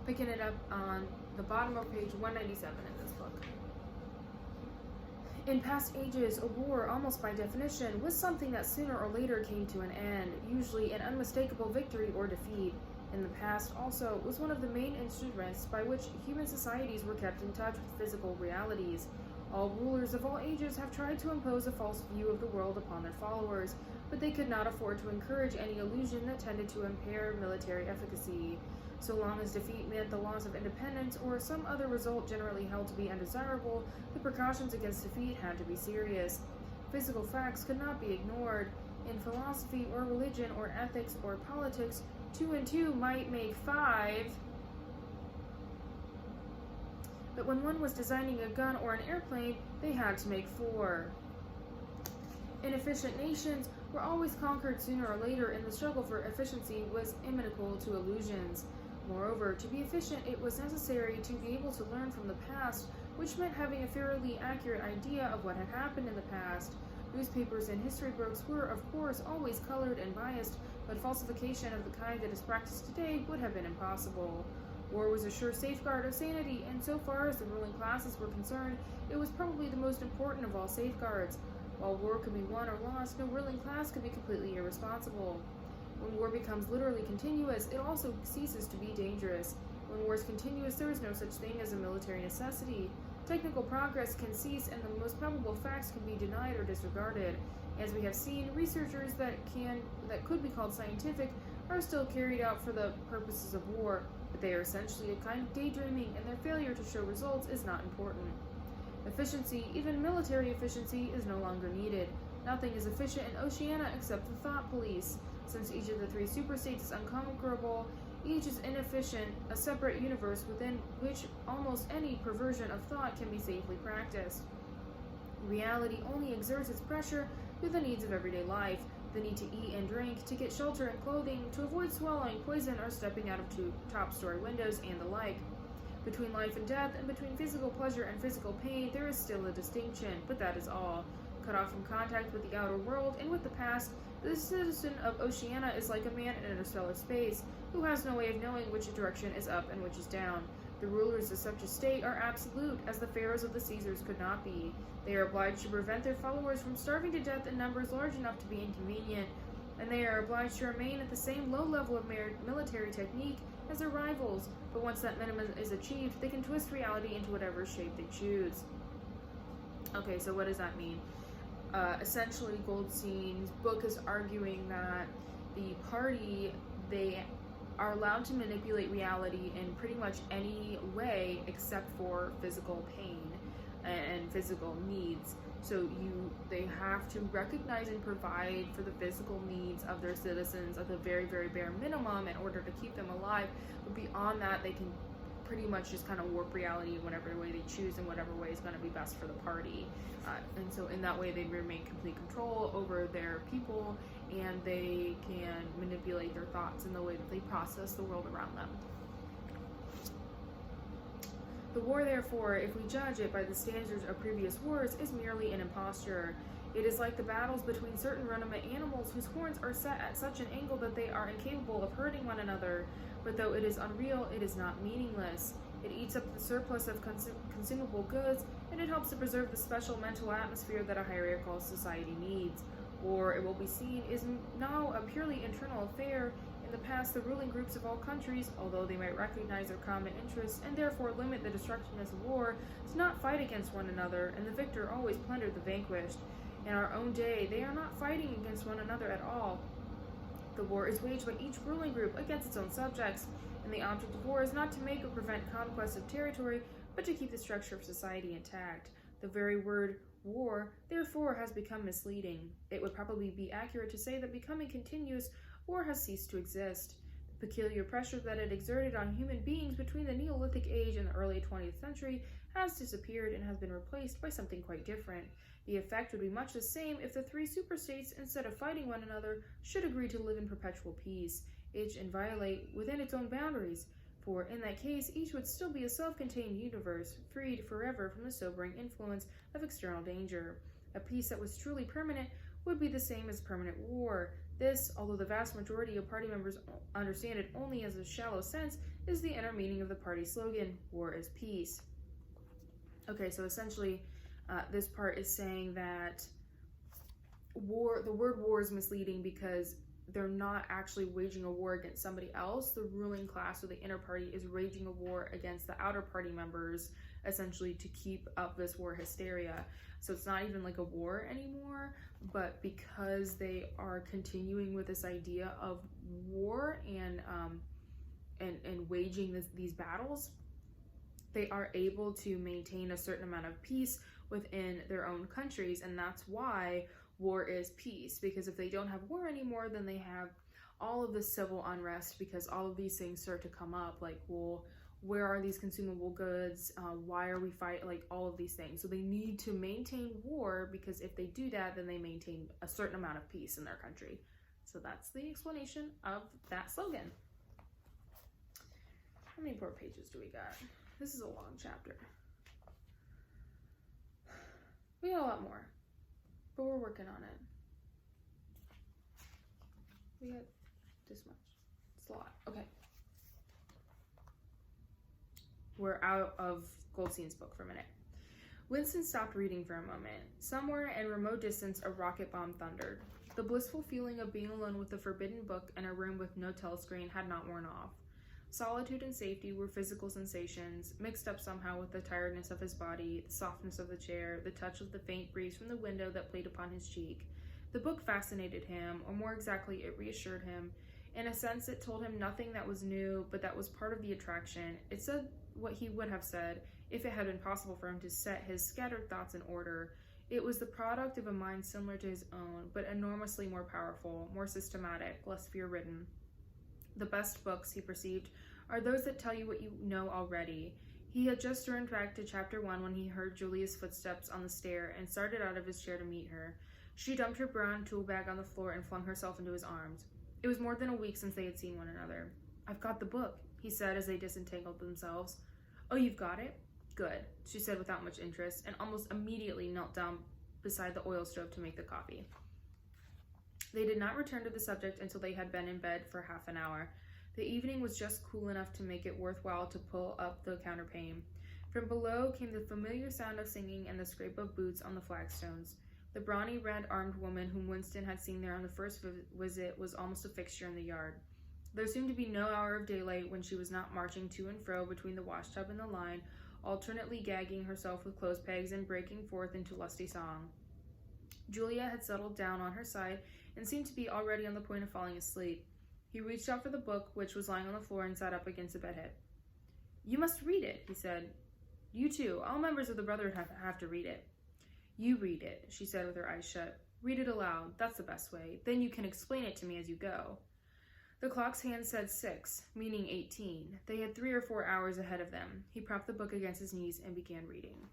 Picking it up on the bottom of page 197 in this book. In past ages, a war, almost by definition, was something that sooner or later came to an end, usually an unmistakable victory or defeat. In the past, also, was one of the main instruments by which human societies were kept in touch with physical realities. All rulers of all ages have tried to impose a false view of the world upon their followers, but they could not afford to encourage any illusion that tended to impair military efficacy. So long as defeat meant the loss of independence or some other result generally held to be undesirable, the precautions against defeat had to be serious. Physical facts could not be ignored. In philosophy or religion or ethics or politics, 2 and 2 might make 5. But when one was designing a gun or an airplane, they had to make 4. Inefficient nations were always conquered sooner or later, and the struggle for efficiency was inimical to illusions. Moreover, to be efficient, it was necessary to be able to learn from the past, which meant having a fairly accurate idea of what had happened in the past. Newspapers and history books were, of course, always colored and biased, but falsification of the kind that is practiced today would have been impossible. War was a sure safeguard of sanity, and so far as the ruling classes were concerned, it was probably the most important of all safeguards. While war could be won or lost, no ruling class could be completely irresponsible. When war becomes literally continuous, it also ceases to be dangerous. When war is continuous, there is no such thing as a military necessity. Technical progress can cease, and the most probable facts can be denied or disregarded. As we have seen, researchers that could be called scientific are still carried out for the purposes of war, but they are essentially a kind of daydreaming, and their failure to show results is not important. Efficiency, even military efficiency, is no longer needed. Nothing is efficient in Oceania except the thought police. Since each of the 3 superstates is unconquerable, each is inefficient, a separate universe within which almost any perversion of thought can be safely practiced. Reality only exerts its pressure through the needs of everyday life, the need to eat and drink, to get shelter and clothing, to avoid swallowing poison or stepping out of top-story windows, and the like. Between life and death, and between physical pleasure and physical pain, there is still a distinction, but that is all. Cut off from contact with the outer world and with the past, the citizen of Oceania is like a man in interstellar space, who has no way of knowing which direction is up and which is down. The rulers of such a state are absolute, as the pharaohs of the Caesars could not be. They are obliged to prevent their followers from starving to death in numbers large enough to be inconvenient, and they are obliged to remain at the same low level of military technique as their rivals, but once that minimum is achieved, they can twist reality into whatever shape they choose. Okay, so what does that mean? Essentially, Goldstein's book is arguing that the party, they are allowed to manipulate reality in pretty much any way except for physical pain and physical needs. So they have to recognize and provide for the physical needs of their citizens at the very, very bare minimum in order to keep them alive. But beyond that, they can pretty much just kind of warp reality in whatever way they choose and whatever way is going to be best for the party. And so in that way, they remain complete control over their people, and they can manipulate their thoughts in the way that they process the world around them. The war, therefore, if we judge it by the standards of previous wars, is merely an imposture. It is like the battles between certain ruminant animals whose horns are set at such an angle that they are incapable of hurting one another. But though it is unreal, it is not meaningless. It eats up the surplus of consumable goods, and it helps to preserve the special mental atmosphere that a hierarchical society needs. War, it will be seen, is now a purely internal affair. In the past, the ruling groups of all countries, although they might recognize their common interests and therefore limit the destructiveness of war, did not fight against one another, and the victor always plundered the vanquished. In our own day, they are not fighting against one another at all. The war is waged by each ruling group against its own subjects, and the object of war is not to make or prevent conquest of territory, but to keep the structure of society intact. The very word war, therefore, has become misleading. It would probably be accurate to say that becoming continuous, war has ceased to exist. The peculiar pressure that it exerted on human beings between the Neolithic age and the early 20th century has disappeared and has been replaced by something quite different. The effect would be much the same if the 3 superstates, instead of fighting one another, should agree to live in perpetual peace, each inviolate within its own boundaries, for in that case each would still be a self-contained universe, freed forever from the sobering influence of external danger. A peace that was truly permanent would be the same as permanent war. This, although the vast majority of party members understand it only as a shallow sense, is the inner meaning of the party's slogan, "War is peace." Okay, so essentially, this part is saying that the word war is misleading because they're not actually waging a war against somebody else. The ruling class or the inner party is waging a war against the outer party members, essentially to keep up this war hysteria. So it's not even like a war anymore, but because they are continuing with this idea of war and waging these battles, they are able to maintain a certain amount of peace within their own countries, and that's why war is peace. Because if they don't have war anymore, then they have all of this civil unrest, because all of these things start to come up, like, well, where are these consumable goods? Why are we fighting? Like, all of these things. So they need to maintain war, because if they do that, then they maintain a certain amount of peace in their country. So that's the explanation of that slogan. How many more pages do we got? This is a long chapter. We got a lot more, but we're working on it. We got this much. It's a lot. Okay. We're out of Goldstein's book for a minute. Winston stopped reading for a moment. Somewhere in remote distance, a rocket bomb thundered. The blissful feeling of being alone with the forbidden book in a room with no telescreen had not worn off. Solitude and safety were physical sensations, mixed up somehow with the tiredness of his body, the softness of the chair, the touch of the faint breeze from the window that played upon his cheek. The book fascinated him, or more exactly, it reassured him. In a sense, it told him nothing that was new, but that was part of the attraction. It said what he would have said if it had been possible for him to set his scattered thoughts in order. It was the product of a mind similar to his own, but enormously more powerful, more systematic, less fear-ridden. The best books, he perceived, are those that tell you what you know already. He had just turned back to chapter 1 when he heard Julia's footsteps on the stair and started out of his chair to meet her. She dumped her brown tool bag on the floor and flung herself into his arms. It was more than a week since they had seen one another. "I've got the book," he said as they disentangled themselves. "Oh, you've got it? Good," she said without much interest, and almost immediately knelt down beside the oil stove to make the coffee. They did not return to the subject until they had been in bed for half an hour. The evening was just cool enough to make it worthwhile to pull up the counterpane. From below came the familiar sound of singing and the scrape of boots on the flagstones. The brawny, red-armed woman whom Winston had seen there on the first visit was almost a fixture in the yard. There seemed to be no hour of daylight when she was not marching to and fro between the washtub and the line, alternately gagging herself with clothes pegs and breaking forth into lusty song. Julia had settled down on her side and seemed to be already on the point of falling asleep. He reached out for the book, which was lying on the floor, and sat up against the bedhead. "You must read it," he said. "You too. All members of the Brotherhood have to read it." "You read it," she said with her eyes shut. "Read it aloud. That's the best way. Then you can explain it to me as you go." The clock's hand said 6, meaning 18. They had 3 or 4 hours ahead of them. He propped the book against his knees and began reading.